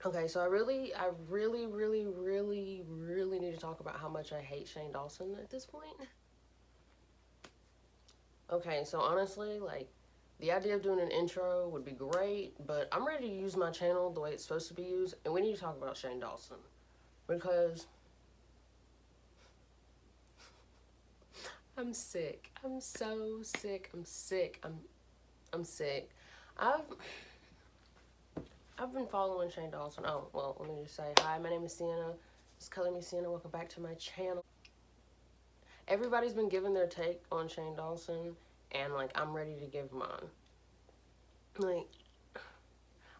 Okay, so I really need to talk about how much I hate Shane Dawson at this point. Okay, so honestly, like, the idea of doing an intro would be great, but I'm ready to use my channel the way it's supposed to be used, and we need to talk about Shane Dawson. Because I'm sick. I'm so sick. I'm sick. I'm sick. I've I've been following Shane Dawson. Oh, well, let me just say hi, my name is Sienna. It's Color Me Sienna. Welcome back to my channel. Everybody's been giving their take on Shane Dawson, and like I'm ready to give mine. Like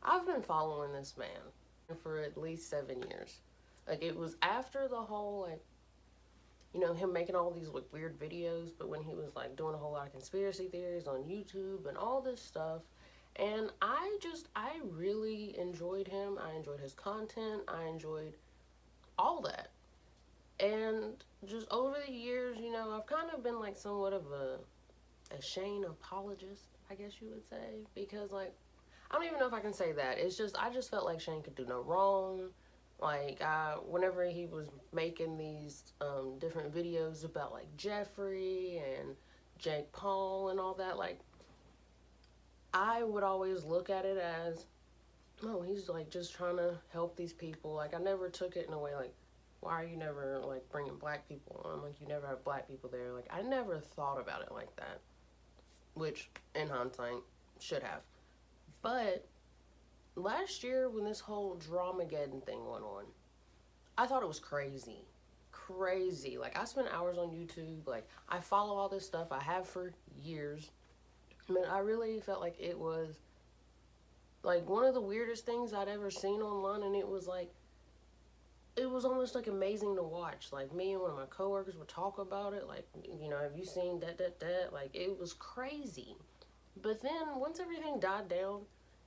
I've been following this man for at least 7 years. Like it was after the whole like him making all these like weird videos, but when he was like doing a whole lot of conspiracy theories on YouTube and all this stuff. And I really enjoyed him. I enjoyed his content. I enjoyed all that. And just over the years, I've kind of been like somewhat of a Shane apologist, I guess you would say, because like I don't even know if I can say that. It's just I just felt like Shane could do no wrong. Like whenever he was making these different videos about like Jeffrey and Jake Paul and all that, like I would always look at it as, oh, he's like just trying to help these people. Like I never took it in a way like, why are you never like bringing black people on? Like you never have black people there. Like I never thought about it like that, which in hindsight should have. But last year when this whole Dramageddon thing went on, I thought it was crazy. Crazy. Like I spent hours on YouTube. Like I follow all this stuff. I have for years. I mean, I really felt like it was like one of the weirdest things I'd ever seen online, and it was almost like amazing to watch. Like me and one of my coworkers would talk about it. Like have you seen that? Like it was crazy. But then once everything died down,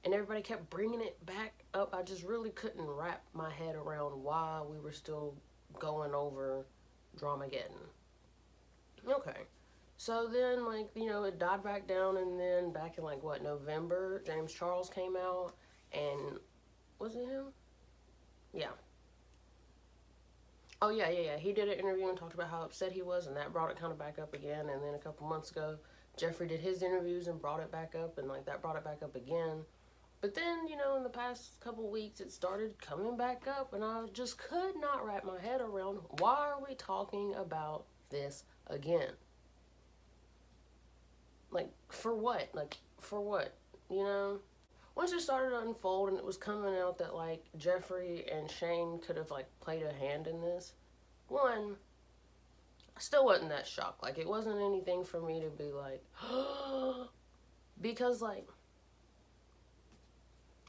and everybody kept bringing it back up, I just really couldn't wrap my head around why we were still going over Dramageddon. Okay. So then, like, it died back down, and then back in, like, what, November, James Charles came out, and was it him? Yeah. Oh, yeah, yeah, yeah. He did an interview and talked about how upset he was, and that brought it kind of back up again. And then a couple months ago, Jeffrey did his interviews and brought it back up, and, like, that brought it back up again. But then, in the past couple weeks, it started coming back up, and I just could not wrap my head around why are we talking about this again? Like, for what? Like, for what? You know? Once it started to unfold and it was coming out that, like, Jeffrey and Shane could have, like, played a hand in this, one, I still wasn't that shocked. Like, it wasn't anything for me to be like, because, like,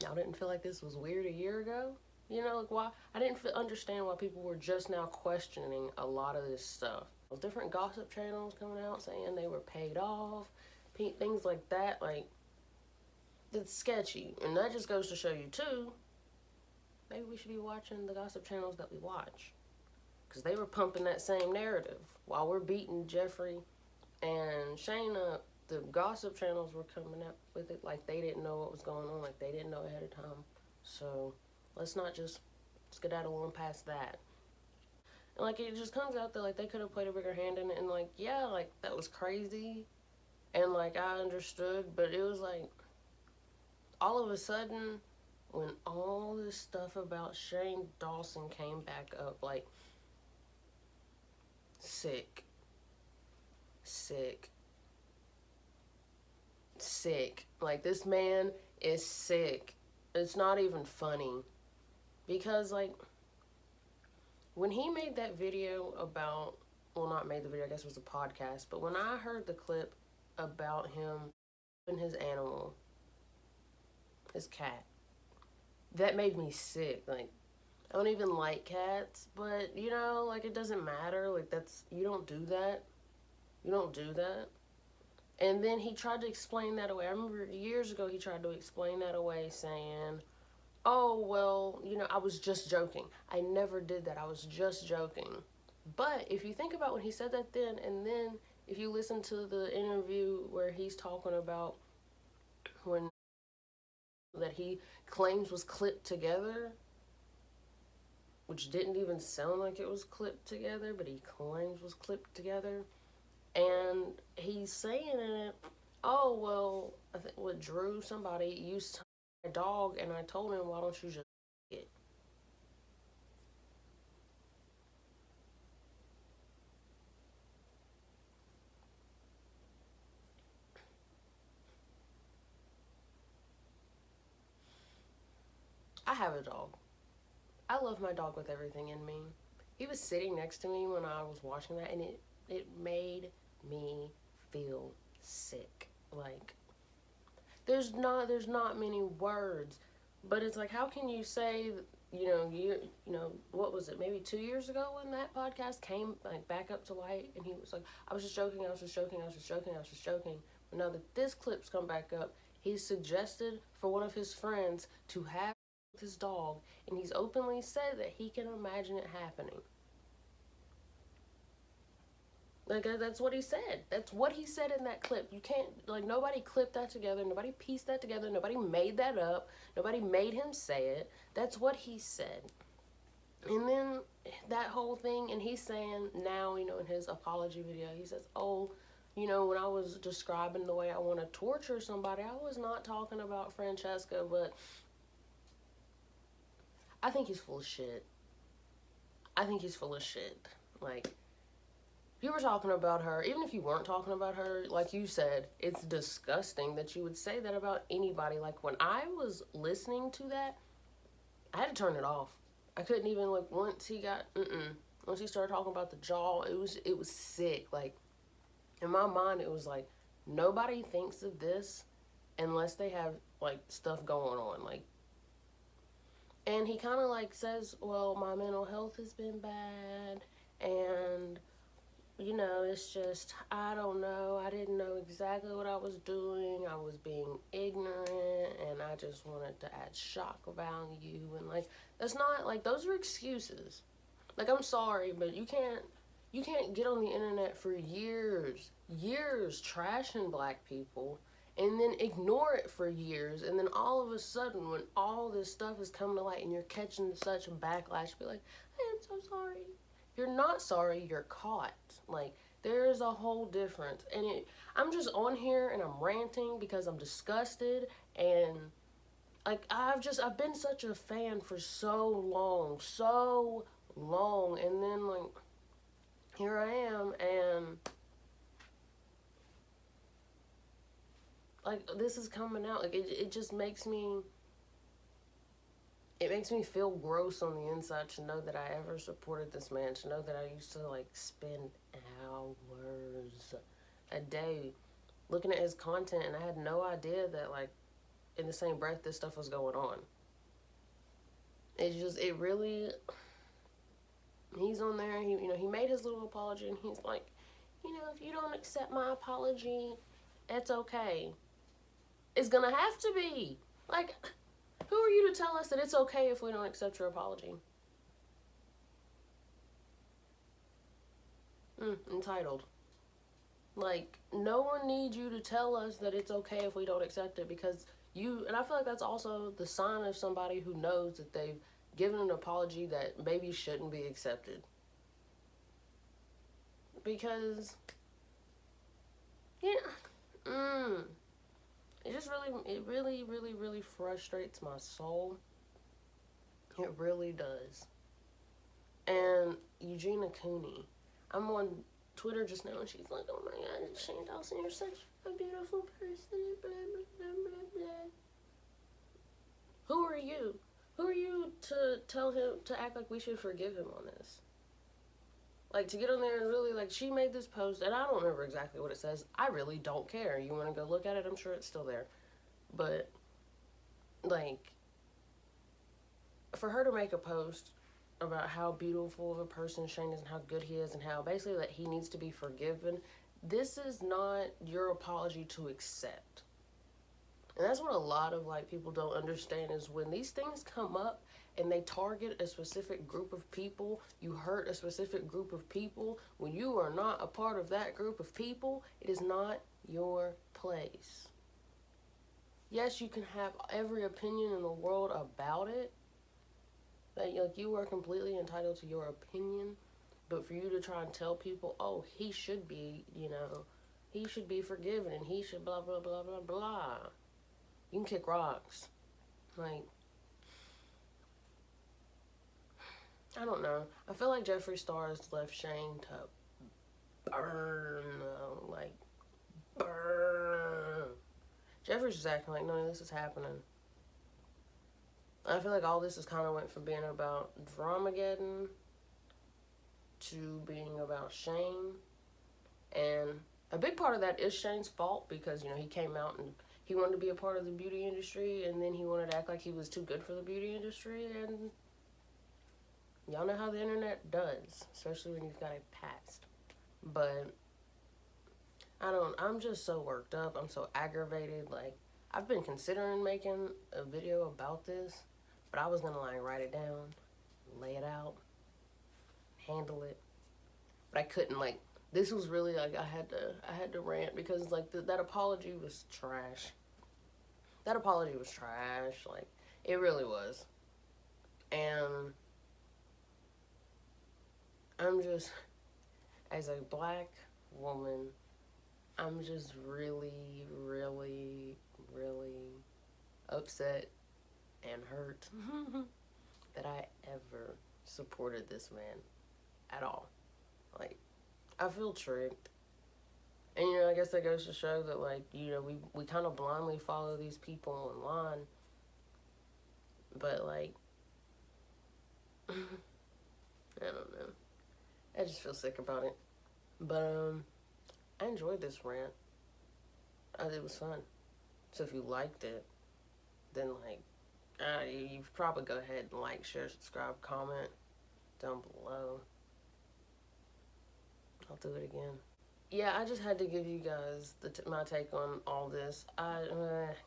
y'all didn't feel like this was weird a year ago? Like why? I didn't understand why people were just now questioning a lot of this stuff. Different gossip channels coming out saying they were paid off, things like that. Like, it's sketchy. And that just goes to show you, too, maybe we should be watching the gossip channels that we watch. Because they were pumping that same narrative. While we're beating Jeffrey and Shane up, the gossip channels were coming up with it like they didn't know what was going on, like they didn't know ahead of time. So let's not just skedaddle on past that. And like it just comes out that like they could have played a bigger hand in it, and like yeah, like that was crazy, and like I understood, but it was like all of a sudden when all this stuff about Shane Dawson came back up, like sick, sick, sick. Like this man is sick. It's not even funny because like when he made that video about, well, not made the video, I guess it was a podcast, but when I heard the clip about him and his animal, his cat, that made me sick. Like I don't even like cats, but like it doesn't matter. Like you don't do that. You don't do that. And then he tried to explain that away. I remember years ago he tried to explain that away saying, oh, well, I was just joking. I never did that. I was just joking. But if you think about when he said that then, and then if you listen to the interview where he's talking about when that he claims was clipped together, which didn't even sound like it was clipped together, but he claims was clipped together. And he's saying in it, oh, well, I think what Drew, somebody used my dog, and I told him, why don't you just it? I have a dog. I love my dog with everything in me. He was sitting next to me when I was watching that, and it made me feel sick. Like, there's not many words, but it's like, how can you say, what was it, maybe 2 years ago when that podcast came like back up to light, and he was like, I was just joking, I was just joking, I was just joking, I was just joking. But now that this clip's come back up, he suggested for one of his friends to have with his dog, and he's openly said that he can imagine it happening. Like, that's what he said. That's what he said in that clip. You can't, like, nobody clipped that together. Nobody pieced that together. Nobody made that up. Nobody made him say it. That's what he said. And then that whole thing, and he's saying now, in his apology video, he says, oh, when I was describing the way I want to torture somebody, I was not talking about Francesca, but I think he's full of shit. I think he's full of shit. Like, you were talking about her, even if you weren't talking about her, like you said, it's disgusting that you would say that about anybody. Like, when I was listening to that, I had to turn it off. I couldn't even, like, once he started talking about the jaw, it was sick. Like, in my mind, it was like, nobody thinks of this unless they have, like, stuff going on. Like, and he kind of, like, says, well, my mental health has been bad, and it's just, I don't know. I didn't know exactly what I was doing. I was being ignorant, and I just wanted to add shock value. And, like, that's not, like, those are excuses. Like, I'm sorry, but you can't get on the internet for years trashing black people and then ignore it for years. And then all of a sudden, when all this stuff is coming to light and you're catching such a backlash, be like, hey, I'm so sorry. You're not sorry, you're caught. Like, there's a whole difference. And I'm just on here and I'm ranting because I'm disgusted, and like, I've been such a fan for so long, and then, like, here I am, and like, this is coming out. Like, it just makes me feel gross on the inside to know that I ever supported this man, to know that I used to, like, spend hours a day looking at his content, and I had no idea that, like, in the same breath, this stuff was going on. It really, he's on there, he made his little apology, and he's like, if you don't accept my apology, it's okay. It's gonna have to be. Like, who are you to tell us that it's okay if we don't accept your apology? Entitled. Like, no one needs you to tell us that it's okay if we don't accept it, because and I feel like that's also the sign of somebody who knows that they've given an apology that maybe shouldn't be accepted. Because, it really frustrates my soul. It really does. And Eugenia Cooney, I'm on Twitter just now, and she's like, oh my god, Shane Dawson, you're such a beautiful person, blah, blah, blah, blah, blah. Who are you? Who are you to tell him to act like we should forgive him on this? Like, to get on there and really, like, she made this post, and I don't remember exactly what it says. I really don't care. You want to go look at it? I'm sure it's still there. But, like, for her to make a post about how beautiful of a person Shane is and how good he is and how basically that he needs to be forgiven, this is not your apology to accept. And that's what a lot of, like, people don't understand, is when these things come up and they target a specific group of people, you hurt a specific group of people. When you are not a part of that group of people, it is not your place. Yes, you can have every opinion in the world about it, but like you are completely entitled to your opinion, but for you to try and tell people, oh, he should be, he should be forgiven and he should blah blah blah blah blah. You can kick rocks. Like, I don't know. I feel like Jeffree Star has left Shane to burn, like burn. Jeffree's just acting like none of this is happening. I feel like all this is kind of went from being about Dramageddon to being about Shane. And a big part of that is Shane's fault because, he came out and he wanted to be a part of the beauty industry and then he wanted to act like he was too good for the beauty industry. And y'all know how the internet does, especially when you've got a past. But I'm just so worked up. I'm so aggravated. Like, I've been considering making a video about this. But I was gonna write it down, lay it out, handle it. But I couldn't. This was really I had to rant because that apology was trash. That apology was trash. It really was. And I'm just, as a black woman, I'm just really, really, really upset and hurt that I ever supported this man at all. I feel tricked. And, I guess that goes to show that, we kind of blindly follow these people online. But, I don't know. I just feel sick about it. But, I enjoyed this rant. It was fun. So if you liked it, then, you probably go ahead and share, subscribe, comment down below. I'll do it again. Yeah, I just had to give you guys my take on all this. I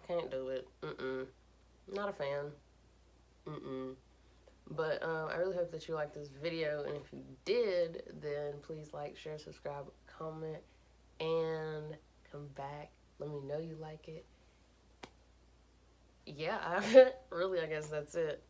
can't do it. Not a fan. But I really hope that you liked this video, and if you did, then please like, share, subscribe, comment, and come back. Let me know you like it. Yeah, I guess that's it.